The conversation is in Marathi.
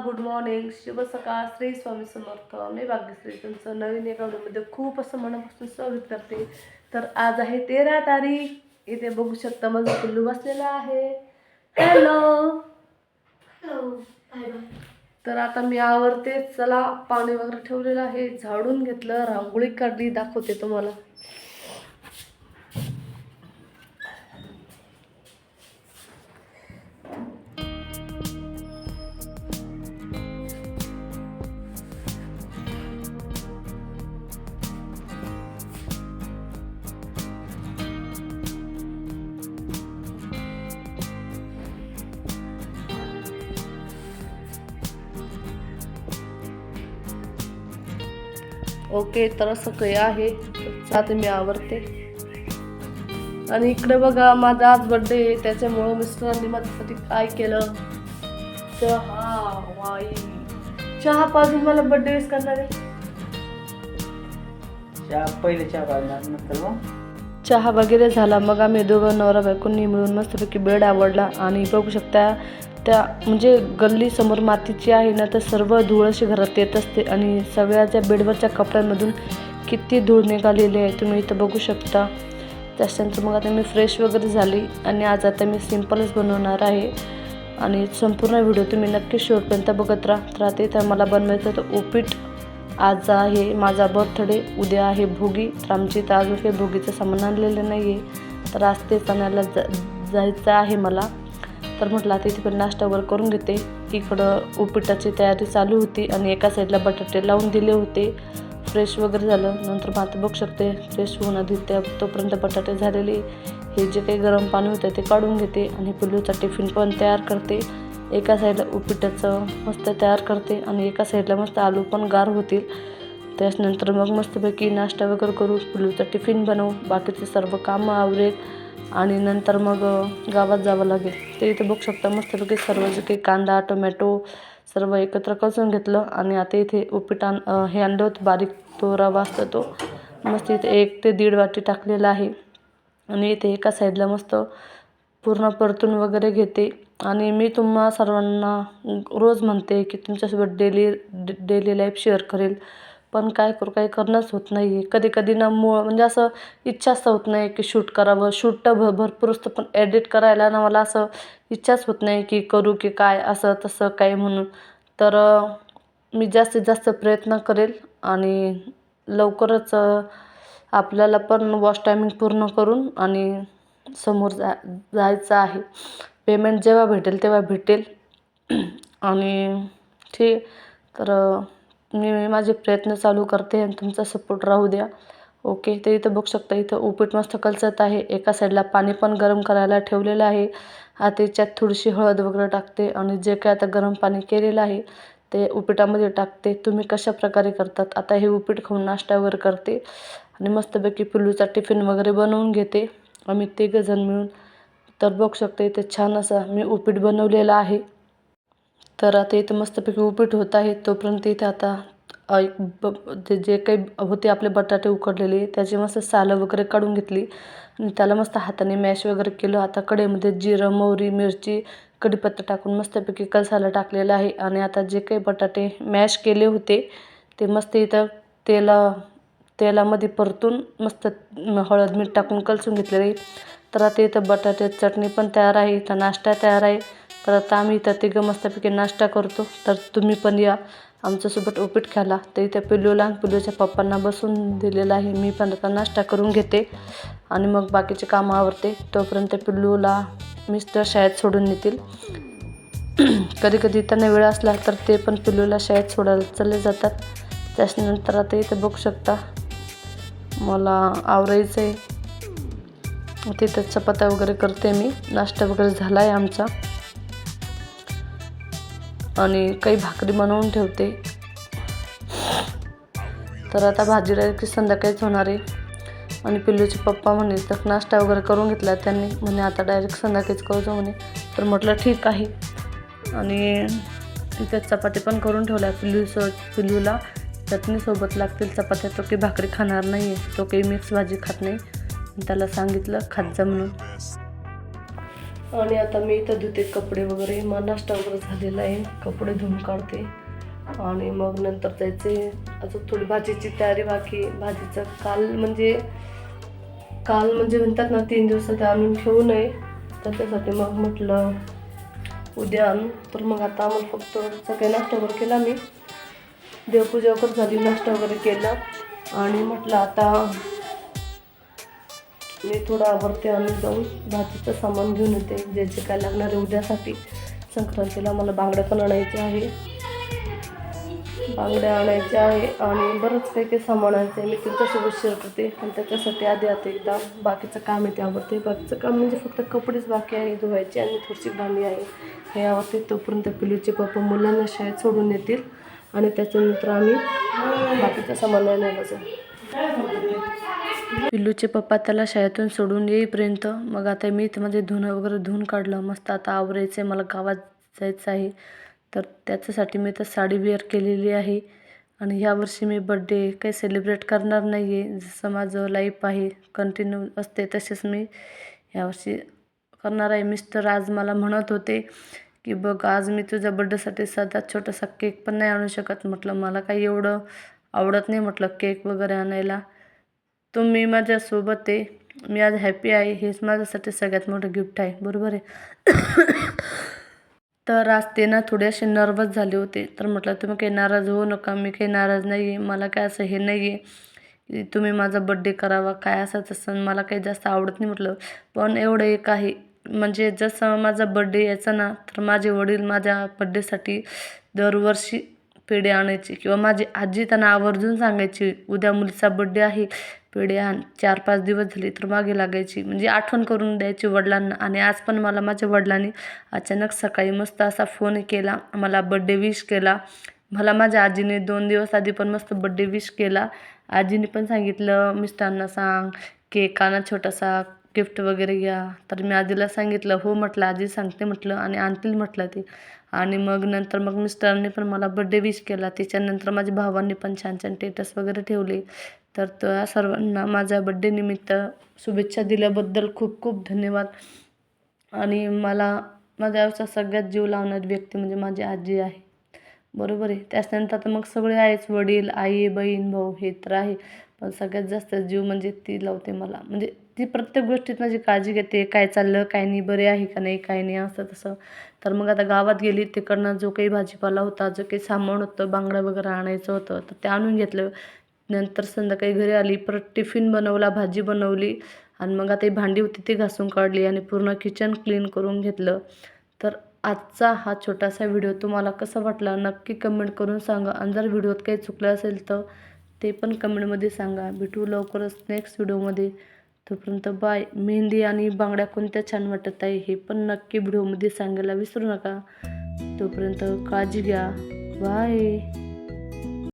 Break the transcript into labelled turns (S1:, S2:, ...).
S1: गुड मॉर्निंग, शुभ सकाळ, श्री स्वामी समर्थ. मी भाग्यश्री तुमचं नवीन एका व्हिडिओमध्ये खूप असं मनापासून स्वागत करते. तर आज आहे 13 तारीख. इथे बघू शकता माझं पिल्लू बसलेला आहे. Hello hello bye bye. तर आता मी आवरते. चला, पाणी वगैरे ठेवलेलं आहे, झाडून घेतलं, रांगोळी काढली, दाखवते तुम्हाला. ओके, तर असं काही आहे. आता मी आवरते. आणि इकडे बघा, माझा आज बर्थडे आहे, त्याच्यामुळं मिस्टरांनी माझ्यासाठी काय केलं, चहा. वाई चहा पाजून मला बर्थडे विश करणार आहे.
S2: पहिले चहा पाजणार, नंतर मग
S1: चहा वगैरे झाला. मग आम्ही दोघं नवरा बायकोंनी मिळून मस्तपैकी बेड आवडला. आणि बघू शकता, त्या म्हणजे गल्ली समोर मातीची आहे ना, तर सर्व धूळ अशी घरात येत असते. आणि सगळ्याच्या बेडवरच्या कपड्यांमधून किती धूळ निघालेली आहे, तुम्ही इथं बघू शकता. त्याच्यानंतर मग आता मी फ्रेश वगैरे झाली. आणि आज आता मी सिम्पलच बनवणार आहे. आणि संपूर्ण व्हिडिओ तुम्ही नक्की शेवटपर्यंत बघत राहा. तर आता इथं मला बनवायचं होतं उपीट. आज आहे माझा बर्थडे, उद्या आहे भोगी. तर आमची इथं अजून काही भोगीचं सामान आणलेलं नाही आहे, तर आज तेच आणायला जायचं आहे मला. तर म्हटलं आता इथे पण नाश्ता वगैरे करून घेते. इकडं उपीटाची तयारी चालू होती आणि एका साईडला बटाटे लावून दिले होते. फ्रेश वगैरे झालं. नंतर मग आता बघू शकते, फ्रेश होऊन आधी तोपर्यंत बटाटे झालेले. हे जे काही गरम पाणी होतं ते काढून घेते आणि पिल्लूचा टिफिन पण तयार करते. एका साईडला उपीटाचं मस्त तयार करते आणि एका साईडला मस्त आलू पण गार होतील. त्याच्यानंतर मग मस्तपैकी नाश्ता वगैरे करू, पिल्लूचा टिफिन बनवू, बाकीचे सर्व कामं आवरेल आणि नंतर मग गावात जावं लागेल. ते इथे बघू शकता, मस्तपैकी सर्व जे काही कांदा टोमॅटो सर्व एकत्र कसून घेतलं. आणि आता इथे उपीट हे आणलं होतं बारीक, तो रवा असतो तो. मस्त इथे 1 ते 1.5 वाटी टाकलेला आहे. आणि इथे एका साईडला मस्त पूर्ण परतून वगैरे घेते. आणि मी तुम्हा सर्वांना रोज म्हणते की तुमच्यासोबत डेली लाईफ शेअर करेल, पण काय करू, काही करणंच होत नाही आहे. कधी कधी ना म्हणजे असं इच्छाच होत नाही की शूट करावं. शूट तर भरपूर असतं, पण एडिट करायला ना मला असं इच्छाच होत नाही की करू की काय, असं तसं काय म्हणून. तर मी जास्तीत जास्त प्रयत्न करेल आणि लवकरच आपल्याला पण वॉच टायमिंग पूर्ण करून आणि समोर जायचं आहे. पेमेंट जेव्हा भेटेल तेव्हा भेटेल. आणि ठीक. तर मी माझे प्रयत्न चालू करते आणि तुमचा सपोर्ट राहू द्या. ओके. तर इथं बघू शकता, इथं उपीट मस्त कलसत आहे. एका साईडला पाणी पण गरम करायला ठेवलेलं आहे. आता याच्यात थोडीशी हळद वगैरे टाकते आणि जे काय आता गरम पाणी केलेलं आहे ते उपीटामध्ये टाकते. तुम्ही कशा प्रकारे करतात. आता हे उपीट खाऊन नाश्ता वगैरे करते आणि मस्तपैकी पिल्लूचा टिफिन वगैरे बनवून घेते आम्ही 3 जण मिळून. तर बघू शकते, इथे छान असा मी उपीट बनवलेला आहे. तर आता इथं मस्तपैकी उपीट होत आहे. तोपर्यंत इथे आता जे काही होते आपले बटाटे उकडलेले, त्याची मस्त सालं वगैरे काढून घेतली आणि त्याला मस्त हाताने मॅश वगैरे केलं. आता कढईमध्ये जिरं, मोहरी, मिरची, कढीपत्ता टाकून मस्तपैकी कलसाला टाकलेलं आहे. आणि आता जे काही बटाटे मॅश केले होते ते मस्त इथं तेलामध्ये परतून मस्त हळद मीठ टाकून कलसून घेतलेलं आहे. तर आता इथं बटाट्याची चटणी पण तयार आहे, इथं नाश्ता तयार आहे. तर आता आम्ही इथं 3 मस्तपैकी नाश्ता करतो. तर तुम्ही पण या आमच्यासोबत उपीट खायला. तर इथं पिल्लूला पिल्लूच्या पप्पांना बसून दिलेलं आहे. मी पण आता नाश्ता करून घेते आणि मग बाकीचे कामं आवरते. तोपर्यंत पिल्लूला मिस्टर शाळेत सोडून येतील. कधी कधी त्यांना वेळ असला तर ते पण पिल्लूला शाळेत सोडायला चालले जातात. त्याच्यानंतर आता इथे बघू शकता, मला आवरायचं आहे. तिथं चपात्या वगैरे करते मी. नाश्ता वगैरे झाला आहे आमचा आणि काही भाकरी बनवून ठेवते. तर आता भाजी डायरेक्ट संध्याकाळीच होणार आहे. आणि पिल्लूचे पप्पा म्हणे तर नाश्ता वगैरे करून घेतला त्यांनी, म्हणे आता डायरेक्ट संध्याकाळीच करतो म्हणे. तर म्हटलं ठीक आहे. आणि तिथे चपाती पण करून ठेवल्या. पिल्लूला चटणीसोबत लागतील चपात्या. तो काही भाकरी खाणार नाही आहे, तो काही मिक्स भाजी खात नाही. त्याला सांगितलं खात जा म्हणून. आणि आता मी इथं धुते कपडे वगैरे, मग नाश्ता वगैरे झालेला आहे, कपडे धुवून काढते आणि मग नंतर जायचे. अजून थोडी भाजीची तयारी बाकी. भाजीचं काल म्हणजे म्हणतात ना 3 दिवसात आणून ठेवू नये, त्याच्यासाठी मग म्हटलं उद्या आणू. तर मग आता आम्हाला फक्त सकाळी नाश्ता वगैरे केला, मी देवपूजा वगैरे झाली, नाश्ता वगैरे केला आणि म्हटलं आता मी थोडा वरती आणून जाऊन भाजीचं सामान घेऊन येते, जे जे काय लागणार आहे उद्यासाठी. संक्रांतीला मला बांगड्या पण आणायच्या आहे, आणि बरंच काही काही सामान आहे. मी तुमच्यासोबत शेअर करते, पण त्याच्यासाठी आधी आता एकदा बाकीचं काम आहे ते आवडते. बाकीचं काम म्हणजे फक्त कपडेच बाकी आहे धुवायचे आणि थोडीशी भांडी आहे, हे आवडते. तोपर्यंत पिलूचे पप्पा मुलांना शाळेत सोडून येतील आणि त्याच्यानंतर आम्ही बाकीचं सामान आणायला जाऊ. पिल्लूचे पप्पा त्याला शाळेतून सोडून येईपर्यंत मग आता मी इथं माझे धुणं वगैरे धुवून काढलं. मस्त आता आवरायचं आहे, मला गावात जायचं आहे, तर त्याच्यासाठी मी तर साडी वेअर केलेली आहे. आणि ह्यावर्षी मी बड्डे काही सेलिब्रेट करणार नाही आहे. जसं माझं लाईफ आहे कंटिन्यू असते तसेच मी ह्यावर्षी करणार आहे. मिस्टर आज मला म्हणत होते की बघ आज मी तुझ्या बड्डेसाठी साधा छोटासा केक पण नाही आणू शकत. म्हटलं मला काही एवढं आवडत नाही म्हटलं केक वगैरे आणायला. तुम्ही माझ्यासोबत आहे, मी आज हॅपी आहे, हेच माझ्यासाठी सगळ्यात मोठं गिफ्ट आहे, बरोबर आहे. तर आज ते ना थोडे असे नर्वस झाले होते, तर म्हटलं तुम्ही काही नाराज होऊ नका, मी काही नाराज नाही आहे. मला काय असं हे नाही आहे की तुम्ही माझा बड्डे करावा काय असं तसं, मला काही जास्त आवडत नाही म्हटलं. पण एवढं एक आहे, म्हणजे जसं माझा बड्डे यायचा ना, तर माझे वडील माझ्या बड्डेसाठी दरवर्षी पेढे आणायचे किंवा माझी आजी त्यांना आवर्जून सांगायची उद्या मुलीचा बड्डे आहे, पेढे आण. 4-5 दिवस झाले तर मागे लागायची, म्हणजे आठवण करून द्यायची वडिलांना. आणि आज पण मला माझ्या वडिलांनी अचानक सकाळी मस्त असा फोन केला, मला बड्डे विश केला. मला माझ्या आजीने 2 दिवस आधी पण मस्त बड्डे विश केला. आजीने पण सांगितलं मिस्टरांना सांग केक आणा छोटासा, गिफ्ट वगैरे घ्या. तर मी आजीला सांगितलं हो म्हटलं आजी सांगते म्हटलं आणि आणतील म्हटलं ते. आणि मग नंतर मग मिस्टरांनी पण मला बड्डे विश केला. त्याच्यानंतर माझ्या भावांनी पण छान छान स्टेटस वगैरे ठेवले. तर त्या सर्वांना माझ्या बड्डे निमित्त शुभेच्छा दिल्याबद्दल खूप खूप धन्यवाद. आणि मला माझ्या आयुष्यात सगळ्यात जीव लावणारी व्यक्ती म्हणजे माझी आजी आहे, बरोबर आहे. त्याच्यानंतर तर मग सगळे आहेच, वडील, आई, बहीण, भाऊ हे तर आहे, पण सगळ्यात जास्त जीव म्हणजे ती लावते मला. म्हणजे ती प्रत्येक गोष्टीत माझी काळजी घेते, काय चाललं काय नाही, बरे आहे का नाही, काय नाही असं तसं. तर मग आता गावात गेली, तिकडनं जो काही भाजीपाला होता, जो काही सामान होतं, बांगडा वगैरे आणायचं होतं, तर ते आणून घेतलं. नंतर संध्याकाळी घरी आली, परत टिफिन बनवला, भाजी बनवली आणि मग आता ही भांडी होती ती घासून काढली आणि पूर्ण किचन क्लीन करून घेतलं. तर आजचा हा छोटासा व्हिडिओ तुम्हाला कसा वाटला नक्की कमेंट करून सांगा. आणि जर व्हिडिओत काही चुकलं असेल तर ते पण कमेंटमध्ये सांगा. भेटू लवकरच नेक्स्ट व्हिडिओमध्ये. तोपर्यंत बाय. मेहंदी आणि बांगड्या कोणत्या छान वाटत आहे हे पण नक्की व्हिडिओमध्ये सांगायला विसरू नका. तोपर्यंत काळजी घ्या. बाय.